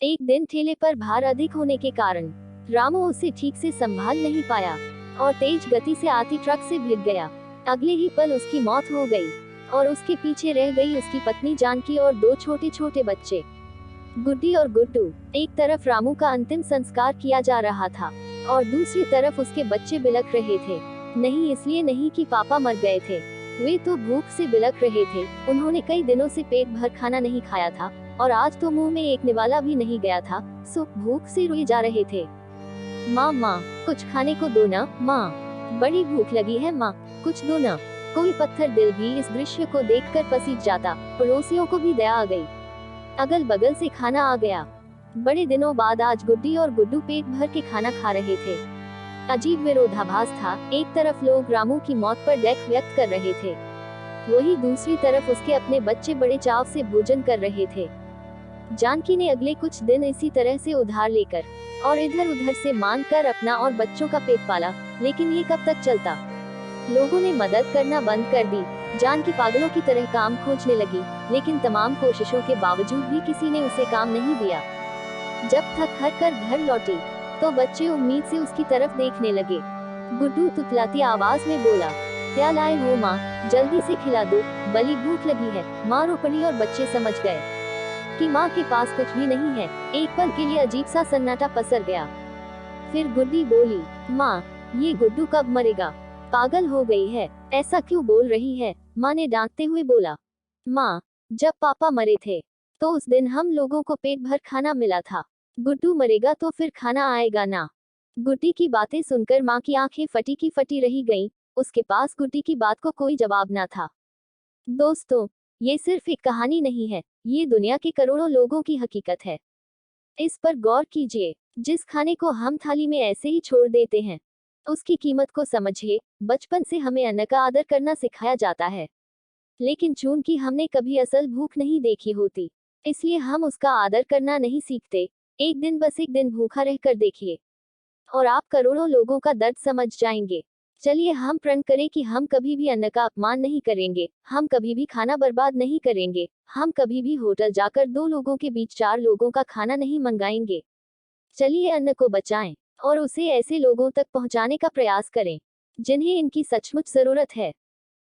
एक दिन ठेले पर भार अधिक होने के कारण रामू उसे ठीक से संभाल नहीं पाया और तेज गति से आती ट्रक से भिड़ गया। अगले ही पल उसकी मौत हो गई और उसके पीछे रह गई उसकी पत्नी जानकी और दो छोटे छोटे बच्चे, गुड्डी और गुड्डू। एक तरफ रामू का अंतिम संस्कार किया जा रहा था और दूसरी तरफ उसके बच्चे बिलख रहे थे। नहीं इसलिए नहीं कि पापा मर गए थे, वे तो भूख से बिलख रहे थे। उन्होंने कई दिनों से पेट भर खाना नहीं खाया था और आज तो मुंह में एक निवाला भी नहीं गया था, सो भूख से रोए जा रहे थे। माँ माँ कुछ खाने को दो ना, माँ बड़ी भूख लगी है, माँ कुछ दो ना। कोई पत्थर दिल भी इस दृश्य को देखकर पसीज जाता। पड़ोसियों को भी दया आ गई, अगल बगल से खाना आ गया। बड़े दिनों बाद आज गुड्डी और गुड्डू पेट भर के खाना खा रहे थे। अजीब विरोधाभास था, एक तरफ लोग रामू की मौत पर दुख व्यक्त कर रहे थे, वहीं दूसरी तरफ उसके अपने बच्चे बड़े चाव से भोजन कर रहे थे। जानकी ने अगले कुछ दिन इसी तरह से उधार लेकर और इधर उधर से मांग कर अपना और बच्चों का पेट पाला, लेकिन ये कब तक चलता। लोगों ने मदद करना बंद कर दी। जानकी पागलों की तरह काम खोजने लगी, लेकिन तमाम कोशिशों के बावजूद भी किसी ने उसे काम नहीं दिया। जब थक हार कर घर लौटी तो बच्चे उम्मीद से उसकी तरफ देखने लगे। गुड्डू तुतलाती आवाज में बोला, क्या लाए हो माँ, जल्दी से खिला दो, बड़ी भूख लगी है। माँ रो पड़ी और बच्चे समझ गए कि माँ के पास कुछ भी नहीं है। एक पल के लिए अजीब सा सन्नाटा पसर गया। फिर गुड्डी बोली, माँ ये गुड्डू कब मरेगा, पागल हो गई है, ऐसा क्यों बोल रही है। माँ ने डांटते हुए बोला, माँ जब पापा मरे थे तो उस दिन हम लोगों को पेट भर खाना मिला था, गुड्डू मरेगा तो फिर खाना आएगा ना। गुड्डी की बातें सुनकर माँ की आंखें फटी की फटी रही गईं। उसके पास गुड्डी की बात को कोई जवाब ना था। दोस्तों, ये सिर्फ एक कहानी नहीं है, ये दुनिया के करोड़ों लोगों की हकीकत है। इस पर गौर कीजिए, जिस खाने को हम थाली में ऐसे ही छोड़ देते हैं, उसकी कीमत को समझिए। बचपन से हमें अन्न का आदर करना सिखाया जाता है, लेकिन चूंकि हमने कभी असल भूख नहीं देखी होती, इसलिए हम उसका आदर करना नहीं सीखते। एक दिन बस एक दिन भूखा रहकर देखिए और आप करोड़ों लोगों का दर्द समझ जाएंगे। चलिए हम प्रण करें कि हम कभी भी अन्न का अपमान नहीं करेंगे, हम कभी भी खाना बर्बाद नहीं करेंगे, हम कभी भी होटल जाकर दो लोगों के बीच चार लोगों का खाना नहीं मंगाएंगे। चलिए अन्न को बचाएं और उसे ऐसे लोगों तक पहुंचाने का प्रयास करें जिन्हें इनकी सचमुच जरूरत है।